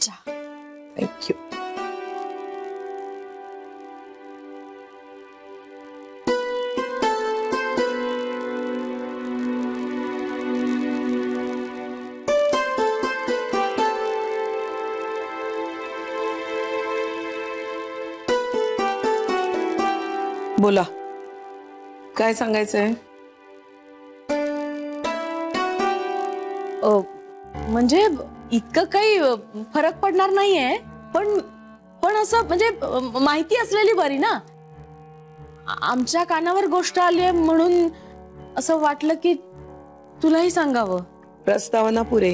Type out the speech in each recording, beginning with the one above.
चहा. थँक्यू. बोला, काय सांगायचंय? म्हणजे इतकं काही फरक पडणार नाहीये, पण पण असं म्हणजे माहिती असलेली बरी ना. आमच्या कानावर गोष्ट आली म्हणून असं वाटलं की तुलाही सांगावं. प्रस्तावना पुरे.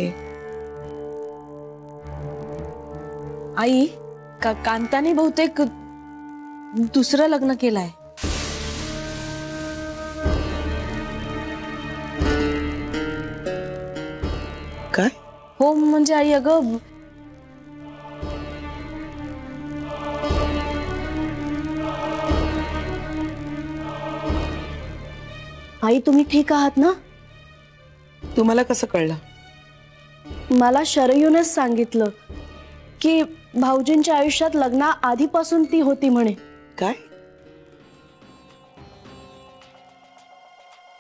आई, कांताने बहुतेक दुसरं लग्न केलंय. काय? हो म्हणजे आई, अगं आई, तुम्ही ठीक आहात ना? तुम्हाला कसं कळलं? मला शरयूनेच सांगितलं की भाऊजींच्या आयुष्यात लग्ना आधीपासून ती होती म्हणे. काय?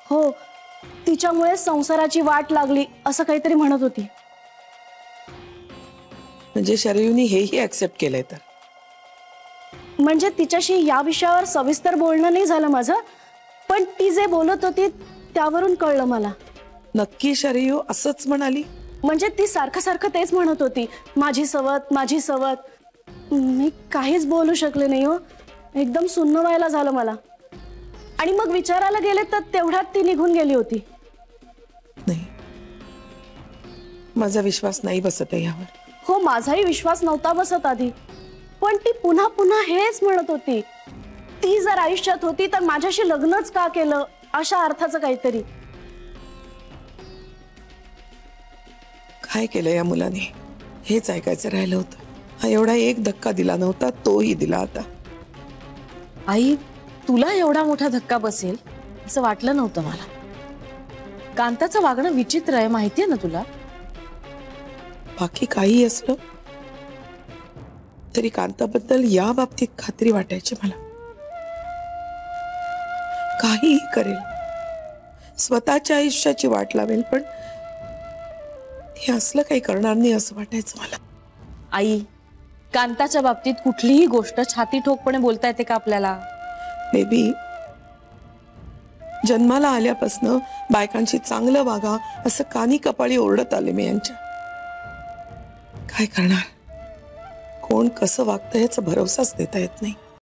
हो, तिच्यामुळे संसाराची वाट लागली असं काहीतरी म्हणत होती. म्हणजे शरयूनी हेही ऍक्सेप्ट केलंय तर? म्हणजे तिच्याशी या विषयावर सविस्तर बोलणं नाही झालं माझं, पण ती जे बोलत होती त्यावरून कळलं मला. नक्की शरयू असंच म्हणाली? म्हणजे ती सारखं सारखं तेच म्हणत होती, माझी सवत माझी सवत. मी काहीच बोलू शकले नाही हो, एकदम सुन्न व्हायला झालं मला. आणि मग विचारायला गेले तर तेवढ्यात ती निघून गेली होती. नाही, माझा विश्वास नाही बसत आहे यावर. हो, माझाही विश्वास नव्हता बसत आधी, पण ती पुन्हा पुन्हा हेच म्हणत होती. ती जर आयुष्यात होती तर माझ्याशी लग्नच का केलं, अशा अर्थाचं काहीतरी. काय केलं या मुलाने हेच ऐकायचं राहिलं होतं. हा एवढा एक धक्का दिला नव्हता, तोही दिला आता. आई, तुला एवढा मोठा धक्का बसेल असं वाटलं नव्हतं मला. कांताचं वागणं विचित्र आहे, माहितीये ना तुला. बाकी काही असलं तरी कांताबद्दल या बाबतीत खात्री वाटायची मला. काहीही करेल, स्वतःच्या आयुष्याची वाट लावेल, पण हे असलं काही करणार नाही असं वाटायचं मला. आई, कांताच्या बाबतीत कुठलीही गोष्ट छाती ठोकपणे बोलता येते का आपल्याला? मे बी जन्माला आल्यापासून बायकांची चांगलं वागा असं कानी कपाळी ओरडत आले मी यांच्या. काय करणार, कोण कसं वागतं याचा भरोसाच देता येत नाही.